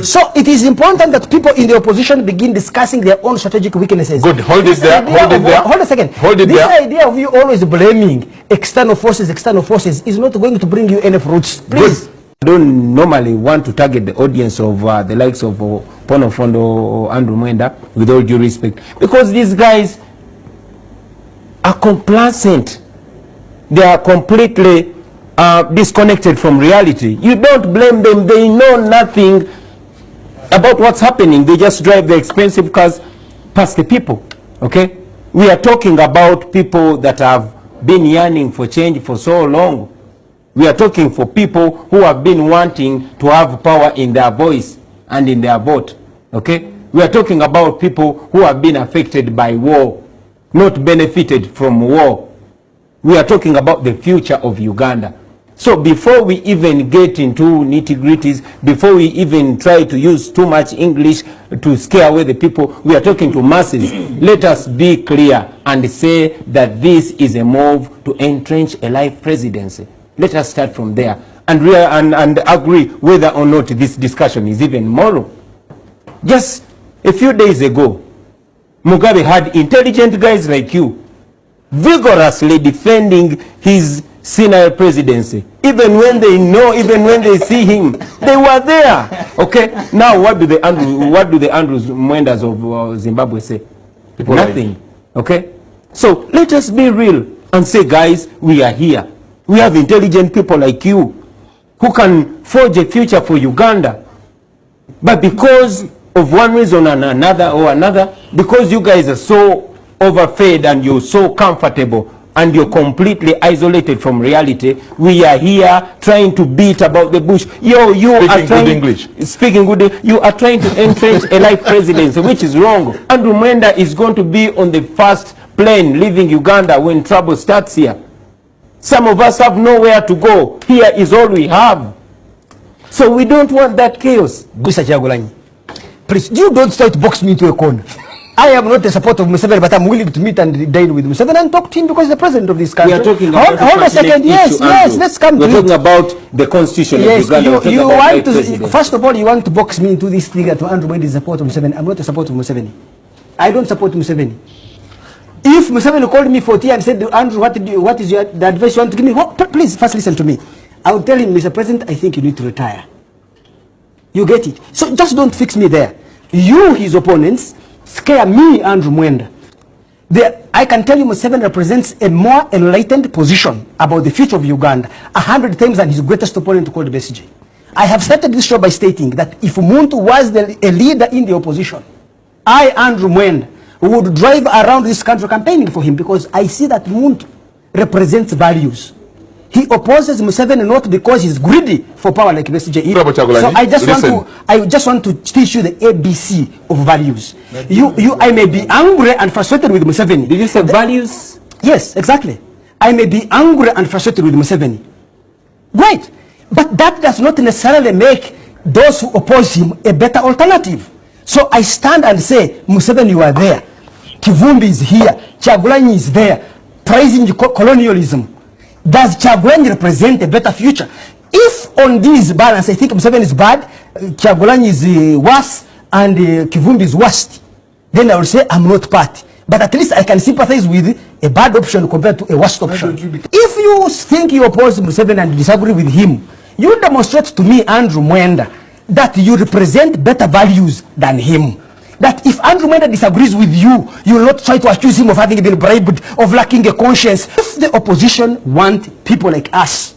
So it is important that people in the opposition begin discussing their own strategic weaknesses. Good. Hold it there. Hold a second. Hold it this there. idea of you always blaming external forces is not going to bring you any fruits. Please. Good. I don't normally want to target the audience of the likes of Ponofondo or Andrew Mwenda, with all due respect, because these guys are complacent. They are completely disconnected from reality. You don't blame them. They know nothing about what's happening. They just drive the expensive cars past the people. Okay? We are talking about people that have been yearning for change for so long. We are talking for people who have been wanting to have power in their voice and in their vote. Okay? We are talking about people who have been affected by war, not benefited from war. We are talking about the future of Uganda. So before we even get into nitty-gritties, before we even try to use too much English to scare away the people, we are talking to masses. Let us be clear and say that this is a move to entrench a life presidency. Let us start from there and agree whether or not this discussion is even moral. Just a few days ago, Mugabe had intelligent guys like you vigorously defending his senile presidency. Even when they know, even when they see him, they were there. Okay? Now what do the Andrews Mwendas of Zimbabwe say? People nothing. Okay? So let us be real and say, guys, we are here. We have intelligent people like you who can forge a future for Uganda. But because of one reason and another, because you guys are so overfed and you're so comfortable and you're completely isolated from reality, we are here trying to beat about the bush. You are trying to entrench a life presidency, which is wrong. Andrew Mwenda is going to be on the first plane leaving Uganda when trouble starts here. Some of us have nowhere to go. Here is all we have. So we don't want that chaos. Please, you don't try to box me into a corner. I am not a supporter of Museveni, but I'm willing to meet and dine with Museveni and talk to him because he's the president of this country. We are talking about hold a second. Yes, let's come to it. We're talking about the constitution of Uganda. You want to, first of all, you want to box me into this thing to Andrew Mwenda is a supporter of Museveni. I'm not a supporter of Museveni. I don't support Museveni. If Museveni called me for tea and said, Andrew, what is the advice you want to give me? Please, first listen to me. I will tell him, Mr. President, I think you need to retire. You get it? So just don't fix me there. You, his opponents, scare me, Andrew Mwenda. I can tell you Museveni represents a more enlightened position about the future of Uganda 100 times than his greatest opponent called Besigye. I have started this show by stating that if Muntu was a leader in the opposition, I, Andrew Mwenda, would drive around this country campaigning for him because I see that Muntu represents values. He opposes Museveni not because he's greedy for power like Besigye. So I just want to teach you the ABC of values. I may be angry and frustrated with Museveni. Did you say values? Yes, exactly. I may be angry and frustrated with Museveni. Great. But that does not necessarily make those who oppose him a better alternative. So I stand and say, Museveni, you are there. Kivumbi is here. Kyagulanyi is there. Praising colonialism. Does Kyagulanyi represent a better future? If on this balance I think Museveni is bad, Kyagulanyi is worse, and Kivumbi is worst, then I will say I'm not part. But at least I can sympathize with a bad option compared to a worst option. If you think you oppose Museveni and disagree with him, you demonstrate to me, Andrew Mwenda, that you represent better values than him. That if Andrew Mwenda disagrees with you, you will not try to accuse him of having been bribed, of lacking a conscience. If the opposition want people like us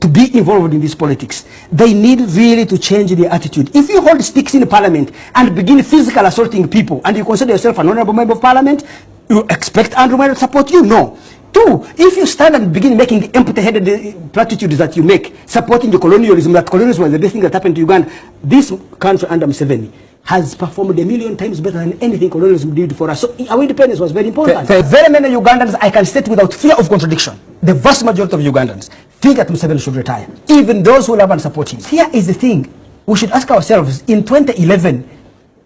to be involved in this politics, they need really to change their attitude. If you hold sticks in parliament and begin physical assaulting people, and you consider yourself an honorable member of parliament, you expect Andrew Mwenda to support you? No. Two, if you stand and begin making empty-headed platitudes that you make, supporting the colonialism, that colonialism was the best thing that happened to Uganda, this country under Museveni has performed 1,000,000 times better than anything colonialism did for us. So our independence was very important. Very many Ugandans, I can state without fear of contradiction, the vast majority of Ugandans think that Museveni should retire. Even those who love and support him. Here is the thing. We should ask ourselves, in 2011,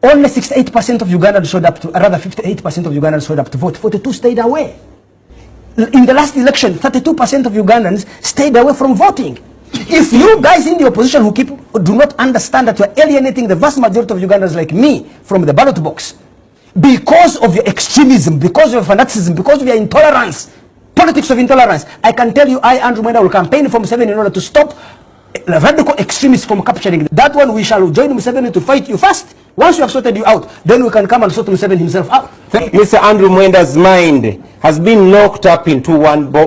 only 68% of Ugandans showed up to, rather 58% of Ugandans showed up to vote. 42 stayed away. In the last election, 32% of Ugandans stayed away from voting. If you guys in the opposition who do not understand that you are alienating the vast majority of Ugandans like me from the ballot box because of your extremism, because of your fanaticism, because of your intolerance, politics of intolerance, I can tell you, Andrew Mwenda, will campaign for Museveni in order to stop radical extremists from capturing. That one we shall join Museveni to fight you first. Once we have sorted you out, then we can come and sort Museveni himself out. Mr. Andrew Mwenda's mind has been locked up into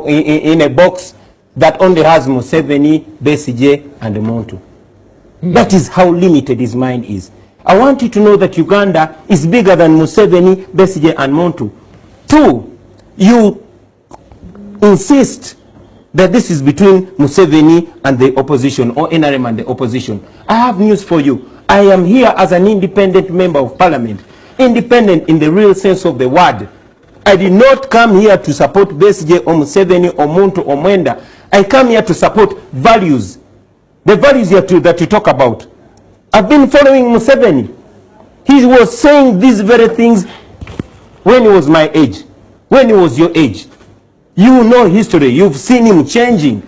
in a box that only has Museveni, Besigye, and Montu. That is how limited his mind is. I want you to know that Uganda is bigger than Museveni, Besigye, and Montu. 2, you insist that this is between Museveni and the opposition, or NRM and the opposition. I have news for you. I am here as an independent member of parliament. Independent in the real sense of the word. I did not come here to support Besigye or Museveni or Montu or Mwenda. I come here to support values. The values that you talk about. I've been following Museveni. He was saying these very things when he was my age, when he was your age. You know history. You've seen him changing,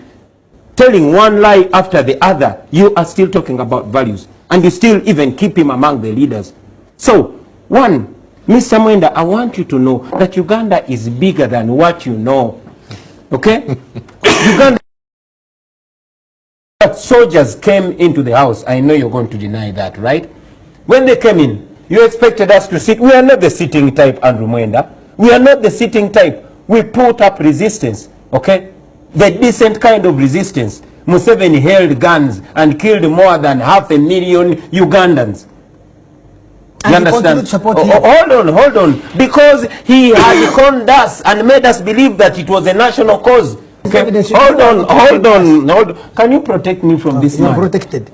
telling one lie after the other. You are still talking about values. And you still even keep him among the leaders. So, 1, Mr. Mwenda, I want you to know that Uganda is bigger than what you know. Okay? Uganda, soldiers came into the house. I know you're going to deny that, right? When they came in, you expected us to sit. We are not the sitting type, Andrew Mwenda. We are not the sitting type. We put up resistance, okay? The decent kind of resistance. Museveni held guns and killed more than 500,000 Ugandans. You understand? Hold on. Because he had conned us and made us believe that it was a national cause. Okay? Hold on. Can you protect me from this man? You're protected.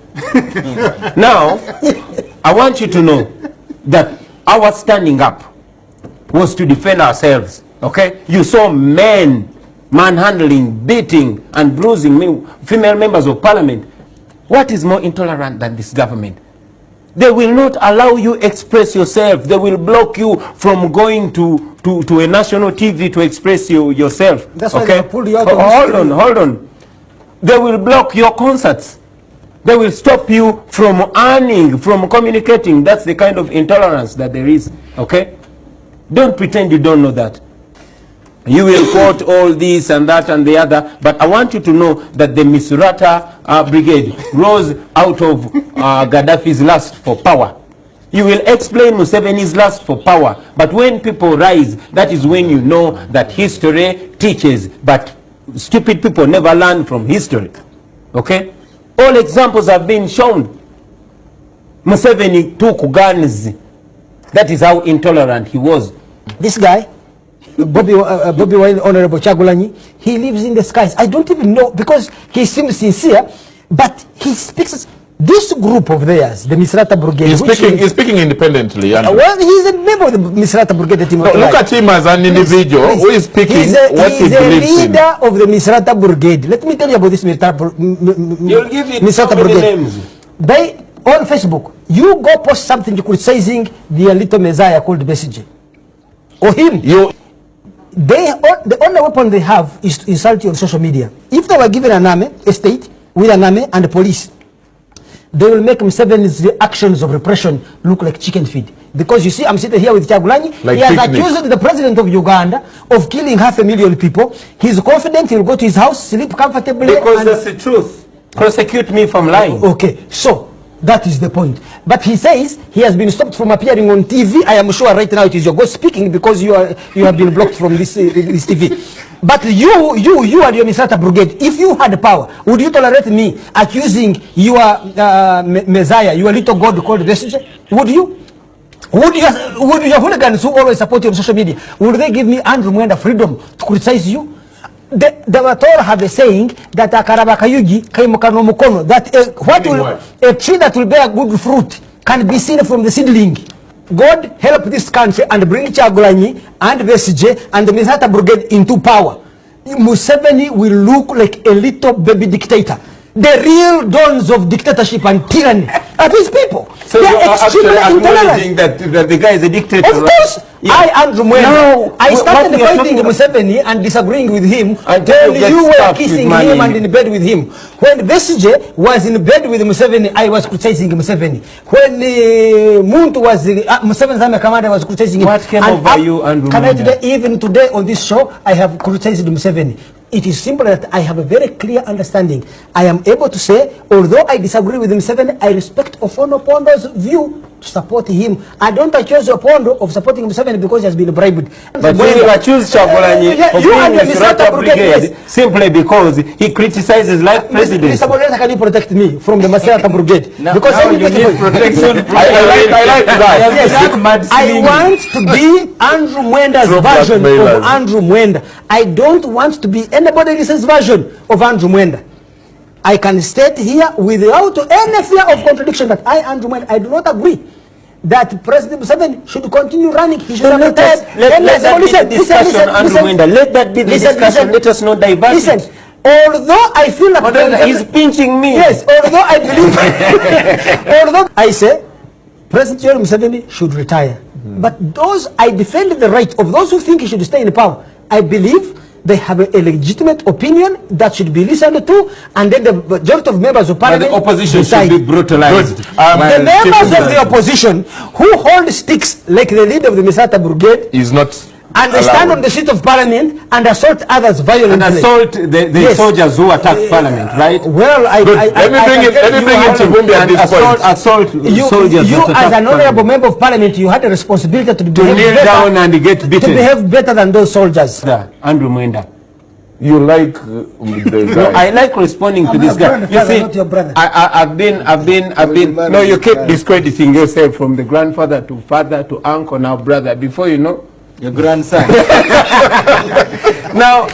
Now, I want you to know that our standing up was to defend ourselves. Okay? You saw men manhandling, beating, and bruising female members of parliament. What is more intolerant than this government? They will not allow you express yourself. They will block you from going to a national TV to express yourself. That's why okay? they pulled you out. Hold on. They will block your concerts. They will stop you from earning, from communicating. That's the kind of intolerance that there is. Okay? Don't pretend you don't know that. You will quote all this and that and the other, but I want you to know that the Misrata brigade rose out of Gaddafi's lust for power. You will explain Museveni's lust for power, but when people rise, that is when you know that history teaches, but stupid people never learn from history. Okay? All examples have been shown. Museveni took guns. That is how intolerant he was. This guy, Bobi Wine, Honorable Chagulanyi, he lives in the skies. I don't even know, because he seems sincere, but he speaks. This group of theirs, the Misrata Brigade. He's speaking independently. Well, he's a member of the Misrata Brigade. No, look at him as an individual who is speaking what he believes in. He's a leader of the Misrata Brigade. Let me tell you about this Misrata Brigade. Names. On Facebook, you go post something criticizing the little messiah called Besigye. Or him. The only weapon they have is to insult you on social media. If they were given an army, a state, with an army and a police, they will make Museveni's actions of repression look like chicken feed. Because you see, I'm sitting here with Chagulanyi. Like he has picnic. accused the president of Uganda of killing 500,000 people. He's confident he'll go to his house, sleep comfortably. Because that's the truth. Prosecute me from lying. Okay, so that is the point. But he says he has been stopped from appearing on TV. I am sure right now it is your God speaking, because you have been blocked from this TV. But you and your Misrata Brigade, if you had power, would you tolerate me accusing your Messiah, your little God called Besigye? Would you? Would your hooligans who always support you on social media, would they give me, Andrew Mwenda, freedom to criticize you? The Torah have a saying that akarabakayugi kaimukano mukono, that a tree that will bear good fruit can be seen from the seedling. God help this country and bring Chagulanyi and Besigye and the Misrata Brigade into power. Museveni will look like a little baby dictator. The real dons of dictatorship and tyranny are these people. So they you are are extremely actually intolerant. acknowledging that the guy is a dictator. Of course, I, Andrew Mwenda, No, I started what we are fighting talking Museveni and disagreeing with him Until when you you get were stuffed kissing with him money. and in bed with him. When Besigye was in bed with Museveni, I was criticizing Museveni. When Muntu was, Museveni's army commander, was criticizing him. What came over you, Andrew Mwenda? Even today on this show, I have criticized Museveni. It is simple that I have a very clear understanding. I am able to say, although I disagree with Museveni, I respect Ofono Pondo's view to support him. I don't accuse Opondo of supporting Museveni because he has been bribed. But you accuse Chagulanyi of you and being the his Misrata Rata Brigade, Brigade simply because he criticizes like president. Mr. Boleta, can you protect me from the Misrata Brigade? Because now you need protection. I like that. Yes, I want to be Andrew Mwenda's version of Andrew Mwenda. I don't want to be anybody else's version of Andrew Mwenda. I can state here without any fear of contradiction that I, Andrew Mwenda, I do not agree that President Museveni should continue running. He should have retired. Let that be the discussion, Andrew Mwenda. Let that be the discussion. Let us not divert it. Listen, although I feel like he's pinching me. Yes, although I believe, although I say President Museveni should retire. But those, I defend the right of those who think he should stay in power. I believe they have a legitimate opinion that should be listened to, and then the majority of members of parliament. But the opposition should be brutalized. The members of the opposition who hold sticks like the leader of the Misrata Brigade is not and they stand on the seat of parliament and assault others violently. And assault the soldiers who attack parliament, right? Well, let me bring it to Vumbi at this point. Assault soldiers. You as an honorable member of parliament, you had a responsibility to kneel down and get beaten. To behave better than those soldiers. Andrew Mwenda. You like the guy. No, I like responding to this guy. You see, not your brother. I've been. No, you keep discrediting yourself from the grandfather to father to uncle, now brother. Before you know, your grandson. Now,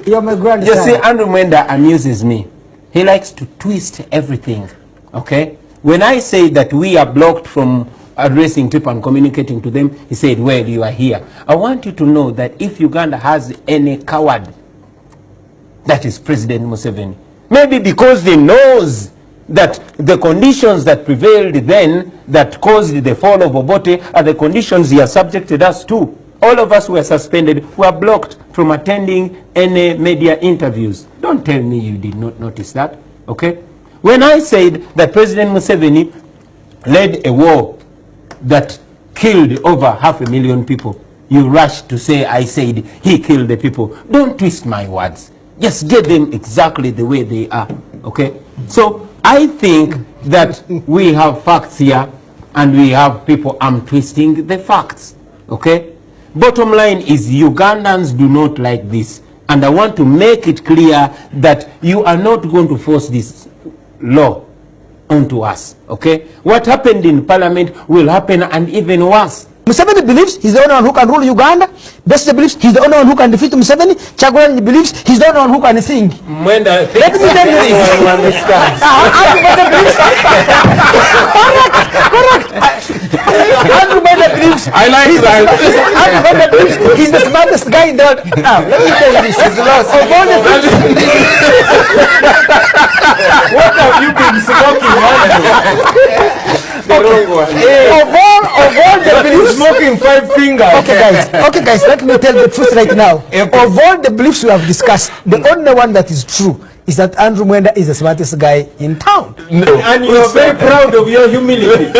you're my grandson. You see, Andrew Mwenda amuses me. He likes to twist everything. Okay? When I say that we are blocked from addressing people and communicating to them, he said, well, you are here. I want you to know that if Uganda has any coward, that is President Museveni. Maybe because he knows that the conditions that prevailed then that caused the fall of Obote are the conditions he has subjected us to. All of us were suspended, were blocked from attending any media interviews. Don't tell me you did not notice that, okay? When I said that President Museveni led a war that killed over 500,000 people, you rushed to say I said he killed the people. Don't twist my words. Just get them exactly the way they are, okay? So I think that we have facts here and we have people twisting the facts, okay? Bottom line is Ugandans do not like this. And I want to make it clear that you are not going to force this law onto us, okay? What happened in parliament will happen and even worse. Museveni believes he's the only one who can rule Uganda. Besigye believes he's the only one who can defeat Museveni. Chagulanyi believes he's the only one who can sing. Mwenda, let me tell you this. Andrew Mwenda believes. I like that. Andrew Mwenda believes he's the smartest guy in the world. Now, let me tell you this. What have you been smoking, Of all the beliefs, smoking 5 fingers. Okay guys, let me tell the truth right now. Of all the beliefs we have discussed, the only one that is true is that Andrew Mwenda is the smartest guy in town. No. And you're very proud of your humility.